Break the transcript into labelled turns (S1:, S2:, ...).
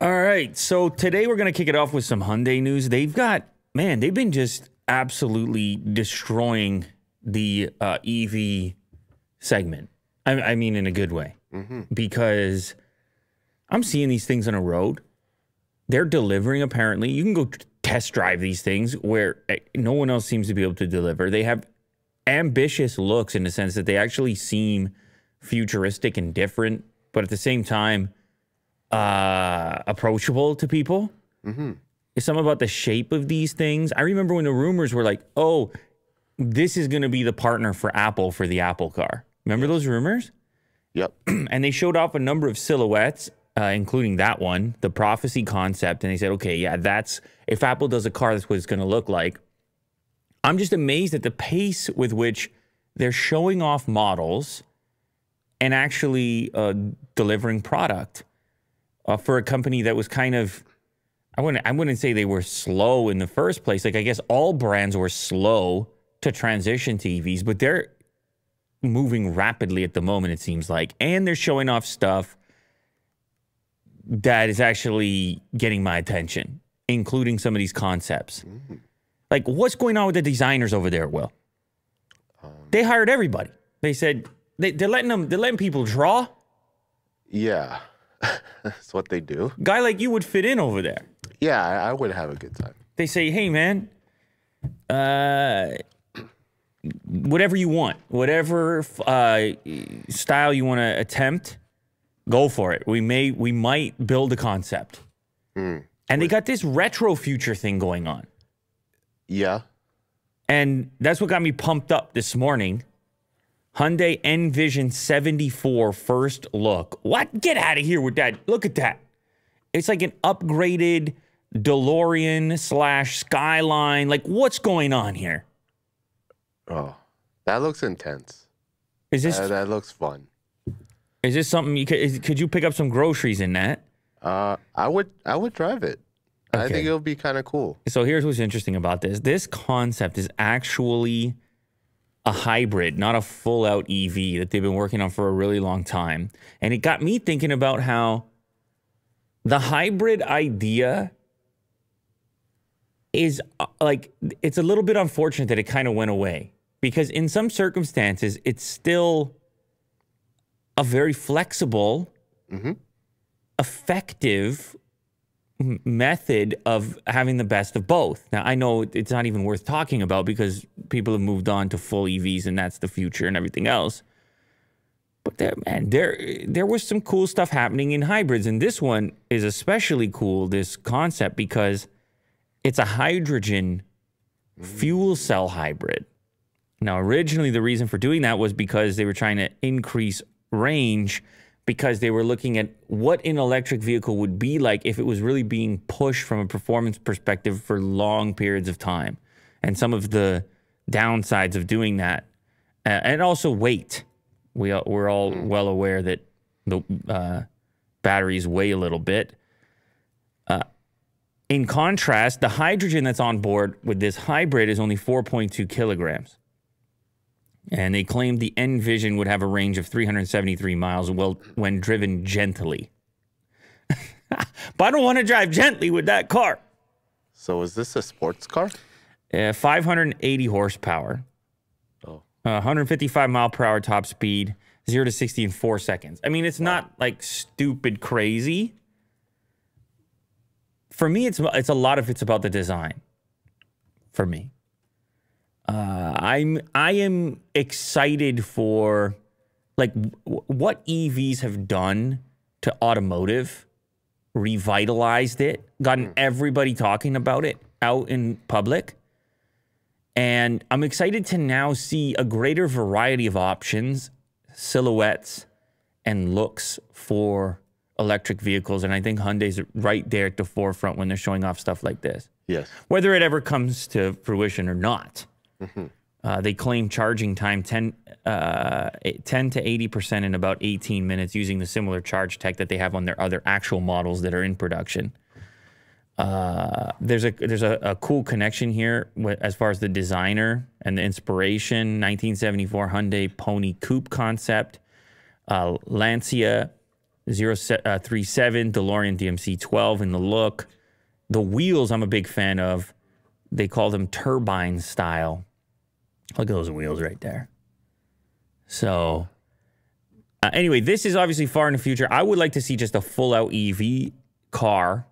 S1: All right, so today we're going to kick it off with some Hyundai news. They've been just absolutely destroying the EV segment. I mean, in a good way, because I'm seeing these things on a road. They're delivering, apparently. You can go test drive these things where no one else seems to be able to deliver. They have ambitious looks in the sense that they actually seem futuristic and different, but at the same time, approachable to people. It's something about the shape of these things. I remember when the rumors were like, oh, this is going to be the partner for Apple for the Apple car. Remember those rumors?
S2: Yep.
S1: And they showed off a number of silhouettes, including that one, the Prophecy concept. And they said, okay, yeah, that's, if Apple does a car, that's what it's going to look like. I'm just amazed at the pace with which they're showing off models and actually delivering product for a company that was kind of, I wouldn't say they were slow in the first place. Like, I guess all brands were slow to transition to EVs, but they're moving rapidly at the moment, it seems like. And they're showing off stuff that is actually getting my attention, including some of these concepts. Like, what's going on with the designers over there, Will? They hired everybody. They said they're letting people draw.
S2: Yeah, that's what they do.
S1: Guy like you would fit in over there.
S2: Yeah, I would have a good time.
S1: They say, hey, man, whatever you want, whatever style you want to attempt, go for it. We might build a concept. And they got this retro future thing going on.
S2: Yeah.
S1: And that's what got me pumped up this morning. Hyundai Envision 74 first look. What? Get out of here with that. Look at that. It's like an upgraded DeLorean / Skyline. Like, what's going on here?
S2: Oh, that looks intense.
S1: Is this
S2: that looks fun?
S1: Is this something you could you pick up some groceries in that?
S2: I would drive it. Okay. I think it'll be kind of cool.
S1: So here's what's interesting about this. This concept is actually a hybrid, not a full-out EV that they've been working on for a really long time. And it got me thinking about how the hybrid idea is like, it's a little bit unfortunate that it kind of went away, because in some circumstances, it's still a very flexible, effective method of having the best of both. Now, I know it's not even worth talking about because people have moved on to full EVs and that's the future and everything else. But there was some cool stuff happening in hybrids. And this one is especially cool, this concept, because it's a hydrogen fuel cell hybrid. Now, originally, the reason for doing that was because they were trying to increase range, because they were looking at what an electric vehicle would be like if it was really being pushed from a performance perspective for long periods of time. And some of the downsides of doing that, and also weight. We're all well aware that the batteries weigh a little bit. In contrast, the hydrogen that's on board with this hybrid is only 4.2 kilograms. And they claimed the Envision would have a range of 373 miles when driven gently. But I don't want to drive gently with that car.
S2: So is this a sports car?
S1: 580 horsepower. 155 mile per hour top speed, 0 to 60 in 4 seconds. I mean, it's not like stupid crazy. For me, it's a lot of it's about the design. For me, I am excited for like what EVs have done to automotive, revitalized it, gotten everybody talking about it out in public. And I'm excited to now see a greater variety of options, silhouettes, and looks for electric vehicles. And I think Hyundai's right there at the forefront when they're showing off stuff like this.
S2: Yes.
S1: Whether it ever comes to fruition or not. They claim charging time 10 to 80% in about 18 minutes using the similar charge tech that they have on their other actual models that are in production. There's a cool connection here as far as the designer and the inspiration. 1974 Hyundai Pony Coupe concept. Lancia 037 DeLorean DMC 12 in the look. The wheels I'm a big fan of. They call them turbine style. Look at those wheels right there. So, anyway, this is obviously far in the future. I would like to see just a full-out EV car